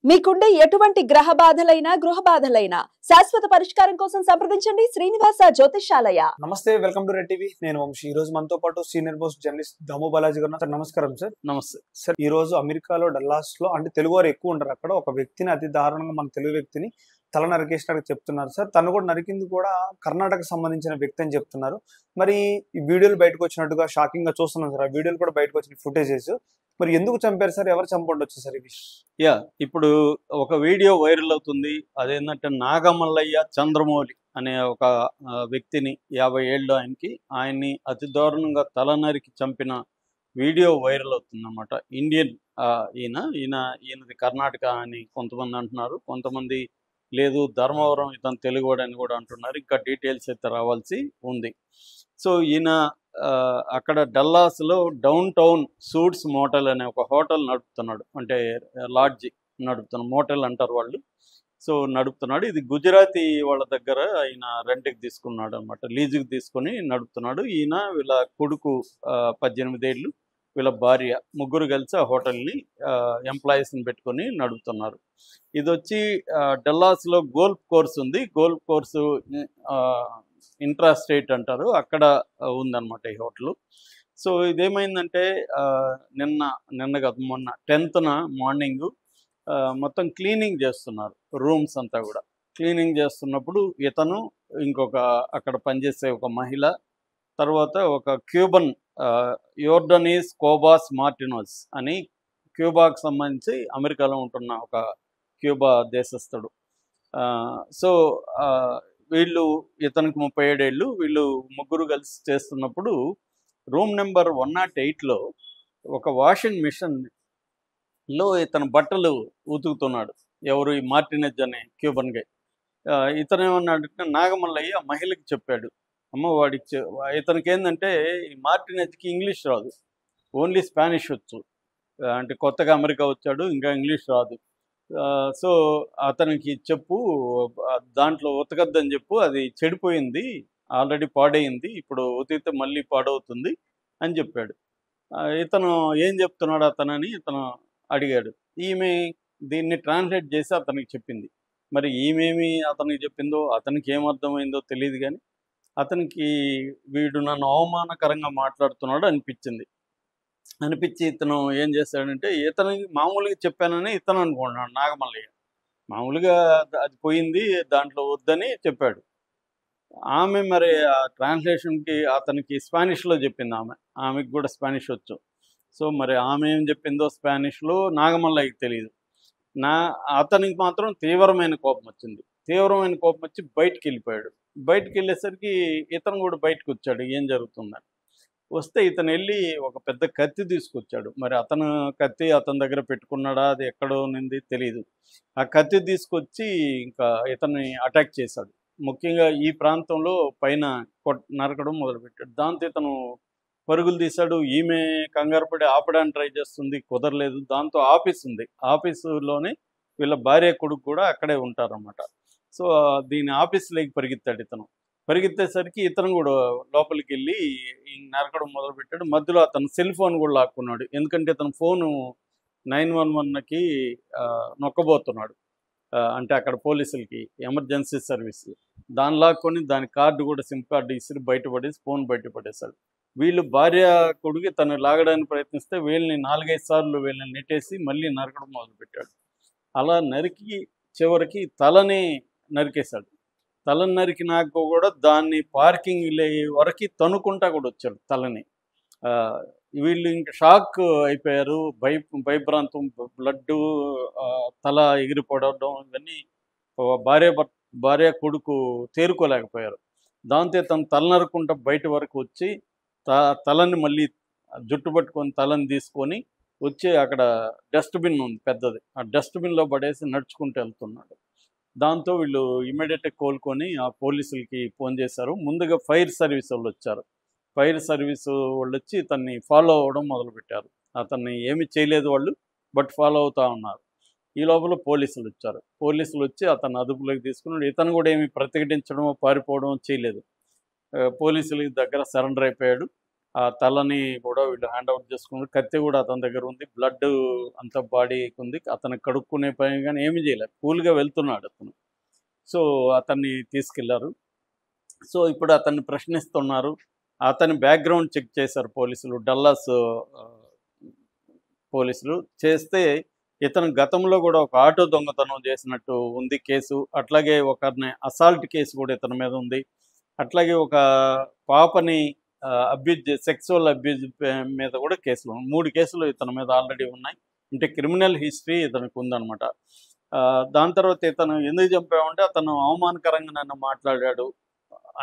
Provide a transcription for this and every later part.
మీకుండే ఎటువంటి గ్రహ బాధలైనా గృహ బాధలైనా శాశ్వత పరిష్కారం కోసం సంప్రదించండి శ్రీనివాస జ్యోతిషాలయ. నమస్తే, వెల్కమ్ టు రెడ్ టీవీ. నేను వంశీ. ఈ రోజు మనతో పాటు సీనియర్ మోస్ట్ జర్నలిస్ట్ దాము బాలాజీ గారు ఉన్నారు. సార్ నమస్కారం. సార్ నమస్తే సార్, ఈ రోజు అమెరికాలో డల్లాస్ లో అంటే తెలుగు వారు ఎక్కువ ఉంటారు. అక్కడ ఒక వ్యక్తిని అతి దారుణంగా మన తెలుగు వ్యక్తిని తల నరికేసినట్టు చెప్తున్నారు. సార్ తను కూడా నరికింది కూడా కర్ణాటక సంబంధించిన వ్యక్తి అని చెప్తున్నారు. మరి ఈ వీడియోలు బయటకు వచ్చినట్టుగా షాకింగ్ గా చూస్తున్నాం సార్. ఆ వీడియోలు కూడా బయటకు వచ్చిన ఫుటేజెస్. మరి ఎందుకు చంపారు సార్? ఎవరు చంపండొచ్చు సార్ ఇది? ఇప్పుడు ఒక వీడియో వైరల్ అవుతుంది. అదేంటంటే నాగమల్లయ్య చంద్రమౌళి అనే ఒక వ్యక్తిని 50 ఏళ్ళు ఆయన్ని అతి దారుణంగా తల నరికి చంపిన వీడియో వైరల్ అవుతుంది అన్నమాట. ఇండియన్ ఈయనది కర్ణాటక అని కొంతమంది అంటున్నారు, కొంతమంది లేదు ధర్మవరం ఇతను తెలుగువాడు అని కూడా అంటున్నారు. ఇంకా డీటెయిల్స్ అయితే రావాల్సి ఉంది. సో ఈయన అక్కడ డల్లాస్లో డౌన్ టౌన్ సూట్స్ మోటల్ అనే ఒక హోటల్ నడుపుతున్నాడు. అంటే లాడ్జి నడుపుతున్నాడు, మోటల్ అంటారు వాళ్ళు. సో నడుపుతున్నాడు. ఇది గుజరాతీ వాళ్ళ దగ్గర ఆయన రెంట్కి తీసుకున్నాడు అనమాట, లీజుకి తీసుకొని నడుపుతున్నాడు. ఈయన వీళ్ళ కొడుకు 18 ఏళ్ళు, వీళ్ళ భార్య, ముగ్గురు కలిసి ఆ హోటల్ని ఎంప్లాయీస్ని పెట్టుకొని నడుపుతున్నారు. ఇది వచ్చి డల్లాస్లో గోల్ఫ్ కోర్స్ ఉంది. గోల్ఫ్ కోర్సు ఇంట్రా స్టేట్ అంటారు, అక్కడ ఉందన్నమాట ఈ హోటల్. సో ఇదేమైందంటే నిన్న కాదు మొన్న 10th మార్నింగ్ మొత్తం క్లీనింగ్ చేస్తున్నారు, రూమ్స్ అంతా కూడా క్లీనింగ్ చేస్తున్నప్పుడు ఇతను, ఇంకొక అక్కడ పనిచేసే ఒక మహిళ, తర్వాత ఒక క్యూబన్ యోర్డనీస్ కోబాస్ మార్టినోస్ అని క్యూబాకు సంబంధించి అమెరికాలో ఉంటున్న ఒక క్యూబా దేశస్థుడు. సో వీళ్ళు, ఇతనికి 37 ఏళ్ళు, వీళ్ళు ముగ్గురు కలిసి చేస్తున్నప్పుడు రూమ్ నెంబర్ 108లో ఒక వాషింగ్ మిషన్లో ఇతను బట్టలు ఉతుకుతున్నాడు. ఎవరు? ఈ మార్టినెజ్ అనే క్యూబన్ గై. ఇతను ఏమన్నాడంటే నాగమల్లయ్య మహిళకి చెప్పాడు, అమ్మ వాడికి ఇతనికి ఏంటంటే ఈ మార్టినెజ్కి ఇంగ్లీష్ రాదు, ఓన్లీ స్పానిష్ వచ్చు. అంటే కొత్తగా అమెరికా వచ్చాడు, ఇంకా ఇంగ్లీష్ రాదు. సో అతనికి చెప్పు, దాంట్లో ఉతకద్దని చెప్పు, అది చెడిపోయింది, ఆల్రెడీ పాడైంది, ఇప్పుడు ఉతికితే మళ్ళీ పాడవుతుంది అని చెప్పాడు. ఇతను ఏం చెప్తున్నాడు అతనని ఇతను అడిగాడు. ఈమె దీన్ని ట్రాన్స్లేట్ చేసి అతనికి చెప్పింది. మరి ఈమెమి అతనికి చెప్పిందో అతనికి ఏమర్థమైందో తెలియదు, కానీ అతనికి వీడు నన్ను అవమానకరంగా మాట్లాడుతున్నాడు అనిపించి ఇతను ఏం చేశాడంటే, ఇతనికి మామూలుగా చెప్పానని ఇతను అనుకుంటున్నాడు నాగమల్లయ్య. మామూలుగా అది పోయింది, దాంట్లో వద్దని చెప్పాడు. ఆమె మరి ఆ ట్రాన్స్లేషన్కి అతనికి స్పానిష్లో చెప్పింది. ఆమెకు కూడా స్పానిష్ వచ్చు. సో మరి ఆమె ఏం చెప్పిందో స్పానిష్లో నాగమల్లయ్యకి తెలియదు. అతనికి మాత్రం తీవ్రమైన కోపం వచ్చి బయటికి వెళ్ళిపోయాడు. బయటికి వెళ్ళేసరికి ఇతను కూడా బయటకు వచ్చాడు, ఏం జరుగుతుందని. వస్తే ఇతను వెళ్ళి ఒక పెద్ద కత్తి తీసుకొచ్చాడు. మరి అతను కత్తి అతని దగ్గర పెట్టుకున్నాడా, అది ఎక్కడో నింది తెలియదు. ఆ కత్తి తీసుకొచ్చి ఇంకా ఇతన్ని అటాక్ చేశాడు. ముఖ్యంగా ఈ ప్రాంతంలో పైన నరకడం మొదలుపెట్టాడు. దాంతో ఇతను పరుగులు తీశాడు. ఈమె కంగారు పడి ఆపడానికి ట్రై చేస్తుంది, కుదరలేదు. దాంతో ఆఫీస్ ఉంది, ఆఫీసులోనే వీళ్ళ భార్య కొడుకు కూడా అక్కడే ఉంటారన్నమాట. సో దీని ఆఫీస్లోకి పరిగెత్తేసరికి ఇతను కూడా లోపలికి వెళ్ళి నరకడం మొదలుపెట్టాడు. మధ్యలో అతను సెల్ ఫోన్ కూడా లాక్కున్నాడు, ఎందుకంటే ఇతను ఫోను 911కి నొక్కబోతున్నాడు. అంటే అక్కడ పోలీసులకి ఎమర్జెన్సీ సర్వీస్, దాన్ని లాక్కొని దాని కార్డు కూడా, సిమ్ కార్డు ఇసిరి బయటపడేసి ఫోన్ బయటపడేశాడు. వీళ్ళు భార్య కొడుకు తను లాగడానికి ప్రయత్నిస్తే వీళ్ళని 4-5 సార్లు వీళ్ళని నెట్టేసి మళ్ళీ నరకడం మొదలుపెట్టాడు. అలా నరికి చివరికి తలని నరికేశాడు. తలని నరికినాక కూడా దాన్ని పార్కింగ్ వరకు తనుకుంటా కూడా వచ్చాడు తలని. వీళ్ళు ఇంకా షాక్ అయిపోయారు, భయభ్రాంతం, బ్లడ్, తల ఎగిరిపడడం, ఇవన్నీ భార్య కొడుకు తేరుకోలేకపోయారు. దాంతో తను తల నరుకుంటా బయట వరకు వచ్చి తలని మళ్ళీ జుట్టు పట్టుకొని తలని తీసుకొని వచ్చి అక్కడ డస్ట్బిన్ ఉంది పెద్దది, ఆ డస్ట్బిన్లో పడేసి నడుచుకుంటూ వెళ్తున్నాడు. దాంతో వీళ్ళు ఇమీడియట్గా కోలుకొని ఆ పోలీసులకి ఫోన్ చేశారు. ముందుగా ఫైర్ సర్వీస్ వాళ్ళు వచ్చారు. ఫైర్ సర్వీస్ వాళ్ళు వచ్చి ఇతన్ని ఫాలో అవ్వడం మొదలుపెట్టారు. అతన్ని ఏమి చేయలేదు వాళ్ళు, బట్ ఫాలో అవుతూ ఉన్నారు. ఈ లోపల పోలీసులు వచ్చారు. పోలీసులు వచ్చి అతను అదుపులోకి తీసుకున్నాడు. ఇతను కూడా ఏమి ప్రతిఘటించడం, పారిపోవడం చేయలేదు. పోలీసులకి దగ్గర సరెండర్ అయిపోయాడు. ఆ తలని కూడా వీళ్ళు హ్యాండ్ ఓవర్ చేసుకున్నారు. కత్తి కూడా అతని దగ్గర ఉంది. బ్లడ్ అంత బాడీకి ఉంది. అతను కడుక్కునే పని కానీ ఏమీ చేయలేదు. కూల్గా వెళ్తున్నాడు అతను. సో అతన్ని తీసుకెళ్లారు. సో ఇప్పుడు అతన్ని ప్రశ్నిస్తున్నారు. అతని బ్యాక్గ్రౌండ్ చెక్ చేశారు పోలీసులు, డల్లాస్ పోలీసులు. చేస్తే ఇతను గతంలో కూడా ఒక ఆటో దొంగతనం చేసినట్టు ఉంది కేసు. అట్లాగే ఒకరిని అసాల్ట్ కేసు కూడా ఇతని మీద ఉంది. అట్లాగే ఒక పాపని అబ్యూజ్, సెక్సువల్ అబ్యూజ్ మీద కూడా కేసులు 3 కేసులు ఇతని మీద ఆల్రెడీ ఉన్నాయి. అంటే క్రిమినల్ హిస్టరీ ఇతనికి ఉందన్నమాట. దాని తర్వాత ఇతను ఎందుకు చంపామంటే అతను అవమానకరంగా నన్ను మాట్లాడాడు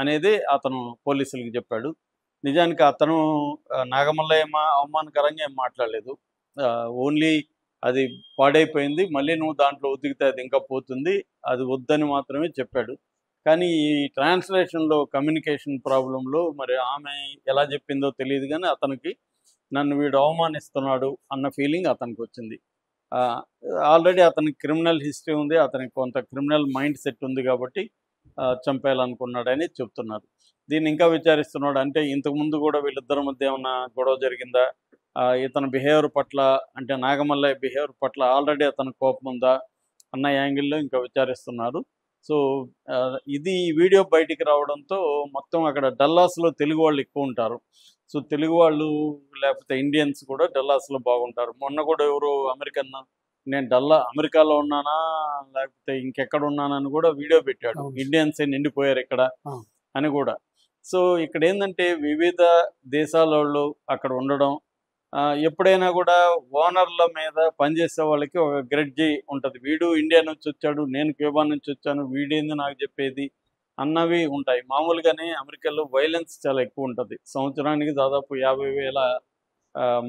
అనేది అతను పోలీసులకి చెప్పాడు. నిజానికి అతను నాగమల్లయ్య అవమానకరంగా ఏం మాట్లాడలేదు. ఓన్లీ అది పాడైపోయింది, మళ్ళీ నువ్వు దాంట్లో ఉతికితే అది ఇంకా పోతుంది, అది వద్దని మాత్రమే చెప్పాడు. కానీ ఈ ట్రాన్స్లేషన్లో కమ్యూనికేషన్ ప్రాబ్లంలో మరి ఆమె ఎలా చెప్పిందో తెలియదు, కానీ అతనికి నన్ను వీడు అవమానిస్తున్నాడు అన్న ఫీలింగ్ అతనికి వచ్చింది. ఆల్రెడీ అతనికి క్రిమినల్ హిస్టరీ ఉంది, అతనికి కొంత క్రిమినల్ మైండ్ సెట్ ఉంది కాబట్టి చంపేయాలనుకున్నాడని చెప్తున్నారు. దీన్ని ఇంకా విచారిస్తున్నాడు. అంటే ఇంతకుముందు కూడా వీళ్ళిద్దరి మధ్య ఏమన్నా గొడవ జరిగిందా, ఇతని బిహేవియర్ పట్ల, అంటే నాగమల్లయ్య బిహేవియర్ పట్ల ఆల్రెడీ అతని కోపం ఉందా అన్న యాంగిల్లో ఇంకా విచారిస్తున్నారు. సో ఇది వీడియో బయటికి రావడంతో మొత్తం అక్కడ డల్లాస్లో తెలుగు వాళ్ళు ఎక్కువ ఉంటారు. సో తెలుగు వాళ్ళు లేకపోతే ఇండియన్స్ కూడా డల్లాస్లో బాగుంటారు. మొన్న కూడా ఎవరు అమెరికన్, నేను అమెరికాలో ఉన్నానా లేకపోతే ఇంకెక్కడ ఉన్నానని కూడా వీడియో పెట్టాడు. ఇండియన్సే నిండిపోయారు ఇక్కడ అని కూడా. సో ఇక్కడ ఏంటంటే వివిధ దేశాల వాళ్ళు అక్కడ ఉండడం, ఎప్పుడైనా కూడా ఓనర్ల మీద పనిచేసే వాళ్ళకి ఒక గ్రెడ్జి ఉంటుంది. వీడు ఇండియా నుంచి వచ్చాడు, నేను క్యూబా నుంచి వచ్చాను, వీడేంది నాకు చెప్పేది అన్నవి ఉంటాయి. మామూలుగానే అమెరికాలో వైలెన్స్ చాలా ఎక్కువ ఉంటుంది. సంవత్సరానికి దాదాపు 50,000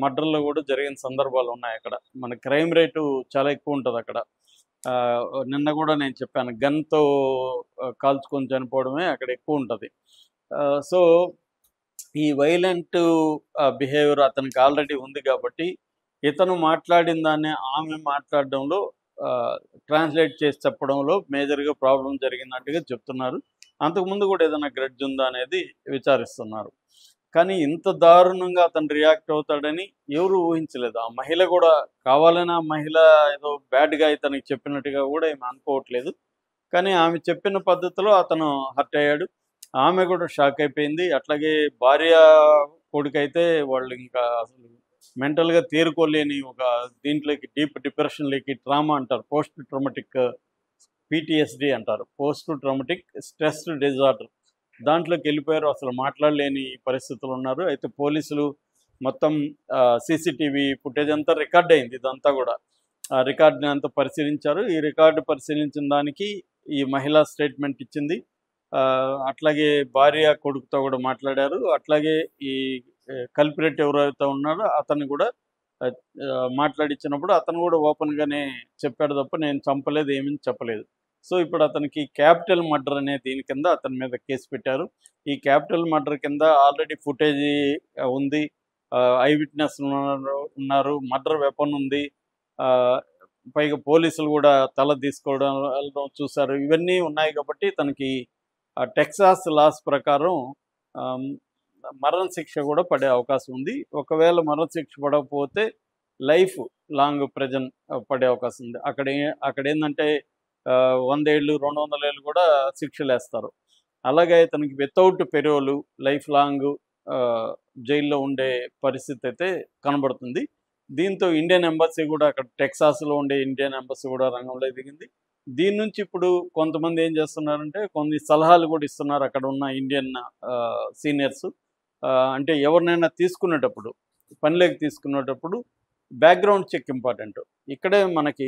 మర్డర్లు కూడా జరిగిన సందర్భాలు ఉన్నాయి అక్కడ. మన క్రైమ్ రేటు చాలా ఎక్కువ ఉంటుంది అక్కడ. నిన్న కూడా నేను చెప్పాను, గన్తో కాల్చుకొని చనిపోవడమే అక్కడ ఎక్కువ ఉంటుంది. సో ఈ వైలెంట్ బిహేవియర్ అతనికి ఆల్రెడీ ఉంది కాబట్టి ఇతను మాట్లాడిన దాన్ని ఆమె మాట్లాడడంలో, ట్రాన్స్లేట్ చేసి చెప్పడంలో మేజర్గా ప్రాబ్లం జరిగినట్టుగా చెప్తున్నారు. అంతకుముందు కూడా ఏదైనా గ్రెడ్జ్ ఉందా అనేది విచారిస్తున్నారు. కానీ ఇంత దారుణంగా అతను రియాక్ట్ అవుతాడని ఎవరు ఊహించలేదు. ఆ మహిళ కూడా కావాలని, ఆ మహిళ ఏదో బ్యాడ్గా ఇతనికి చెప్పినట్టుగా కూడా ఏమి అనుకోవట్లేదు. కానీ ఆమె చెప్పిన పద్ధతిలో అతను హర్ట్ అయ్యాడు. ఆమె కూడా షాక్ అయిపోయింది. అట్లాగే భార్య కొడుకైతే వాళ్ళు ఇంకా అసలు మెంటల్గా తేరుకోలేని ఒక దీంట్లోకి, డీప్ డిప్రెషన్లోకి, ట్రామా అంటారు, పోస్ట్ ట్రామాటిక్ PTSD అంటారు, పోస్ట్ ట్రామాటిక్ స్ట్రెస్ డిజార్డర్, దాంట్లోకి వెళ్ళిపోయారు. అసలు మాట్లాడలేని పరిస్థితులు ఉన్నారు. అయితే పోలీసులు మొత్తం CCTV ఫుటేజ్ అంతా రికార్డ్ అయింది. ఇదంతా కూడా ఆ రికార్డుని అంతా పరిశీలించారు. ఈ రికార్డు పరిశీలించిన దానికి ఈ మహిళా స్టేట్మెంట్ ఇచ్చింది. అట్లాగే భార్య కొడుకుతో కూడా మాట్లాడారు. అట్లాగే ఈ కల్పరేట్ ఎవరైతే ఉన్నారో అతను కూడా మాట్లాడించినప్పుడు అతను కూడా ఓపెన్గానే చెప్పాడు తప్ప నేను చంపలేదు, ఏమీ చెప్పలేదు. సో ఇప్పుడు అతనికి క్యాపిటల్ మర్డర్ అనే దీని కింద అతని మీద కేసు పెట్టారు. ఈ క్యాపిటల్ మర్డర్ కింద ఆల్రెడీ ఫుటేజ్ ఉంది, ఐ విట్నెస్ ఉన్నారు, మర్డర్ వెపన్ ఉంది, పైగా పోలీసులు కూడా తల తీసుకోవడం చూశారు. ఇవన్నీ ఉన్నాయి కాబట్టి తనకి టెక్సాస్ లాస్ ప్రకారం మరణశిక్ష కూడా పడే అవకాశం ఉంది. ఒకవేళ మరణశిక్ష పడకపోతే లైఫ్ లాంగ్ ప్రెజన్ పడే అవకాశం ఉంది. అక్కడ ఏంటంటే 100 ఏళ్ళు 200 ఏళ్ళు కూడా శిక్షలు వేస్తారు. అలాగే తనకి వితౌట్ పెరోలు లైఫ్ లాంగ్ జైల్లో ఉండే పరిస్థితి అయితే కనబడుతుంది. దీంతో ఇండియన్ ఎంబసీ కూడా, అక్కడ టెక్సాస్లో ఉండే ఇండియన్ ఎంబసీ కూడా రంగంలో దిగింది. దీని నుంచి ఇప్పుడు కొంతమంది ఏం చేస్తున్నారంటే కొన్ని సలహాలు కూడా ఇస్తున్నారు అక్కడ ఉన్న ఇండియన్ సీనియర్స్. అంటే ఎవరినైనా తీసుకునేటప్పుడు, పనిలోకి తీసుకునేటప్పుడు బ్యాక్గ్రౌండ్ చెక్ ఇంపార్టెంట్. ఇక్కడే మనకి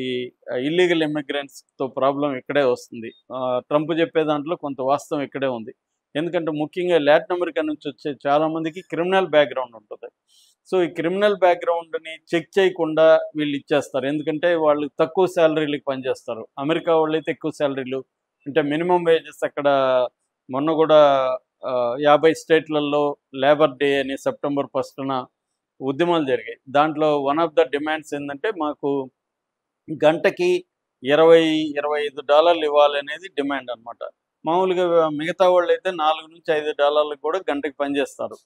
ఇల్లీగల్ ఇమిగ్రెంట్స్తో ప్రాబ్లం ఇక్కడే వస్తుంది. ట్రంప్ చెప్పే దాంట్లో కొంత వాస్తవం ఇక్కడే ఉంది. ఎందుకంటే ముఖ్యంగా లాటిన్ అమెరికా నుంచి వచ్చే చాలామందికి క్రిమినల్ బ్యాక్గ్రౌండ్ ఉంటుంది. సో ఈ క్రిమినల్ బ్యాక్గ్రౌండ్ని చెక్ చేయకుండా వీళ్ళు ఇచ్చేస్తారు. ఎందుకంటే వాళ్ళు తక్కువ శాలరీలకు పనిచేస్తారు. అమెరికా వాళ్ళు అయితే ఎక్కువ శాలరీలు, అంటే మినిమం వేజెస్ అక్కడ. మొన్న కూడా 50 స్టేట్లలో లేబర్ డే అని సెప్టెంబర్ 1న ఉద్యమాలు జరిగాయి. దాంట్లో వన్ ఆఫ్ ద డిమాండ్స్ ఏంటంటే మాకు గంటకి $20-25 ఇవ్వాలనేది డిమాండ్ అనమాట. మామూలుగా మిగతా వాళ్ళు అయితే $4 నుంచి $5 కూడా గంటకి పనిచేస్తారు.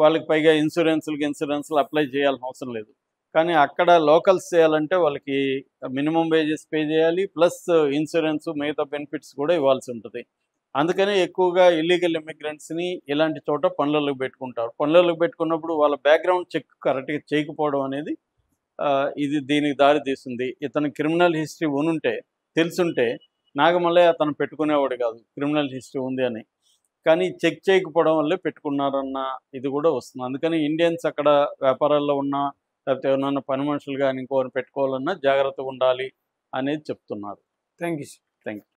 వాళ్ళకి పైగా ఇన్సూరెన్స్లు అప్లై చేయాల్సిన అవసరం లేదు. కానీ అక్కడ లోకల్స్ చేయాలంటే వాళ్ళకి మినిమం వేజెస్ పే చేయాలి, ప్లస్ ఇన్సూరెన్స్ మిగతా బెనిఫిట్స్ కూడా ఇవ్వాల్సి ఉంటుంది. అందుకని ఎక్కువగా ఇల్లీగల్ ఇమిగ్రెంట్స్ని ఇలాంటి చోట పనులకు పెట్టుకుంటారు. పనులకు పెట్టుకున్నప్పుడు వాళ్ళ బ్యాక్గ్రౌండ్ చెక్ కరెక్ట్గా చేయకపోవడం అనేది ఇది దీనికి దారి తీస్తుంది. ఇతను క్రిమినల్ హిస్టరీ తెలుసుంటే నాగమల్లయ్య అతను పెట్టుకునేవాడు కాదు క్రిమినల్ హిస్టరీ ఉంది అని. కానీ చెక్ చేయకపోవడం వల్లే పెట్టుకున్నారన్న ఇది కూడా వస్తుంది. అందుకని ఇండియన్స్ అక్కడ వ్యాపారాల్లో ఉన్నా లేకపోతే ఎవరైనా పని మనుషులు కానీ ఇంకోరిని పెట్టుకోవాలన్నా జాగ్రత్తగా ఉండాలి అనేది చెప్తున్నారు. Thank you. Thank you.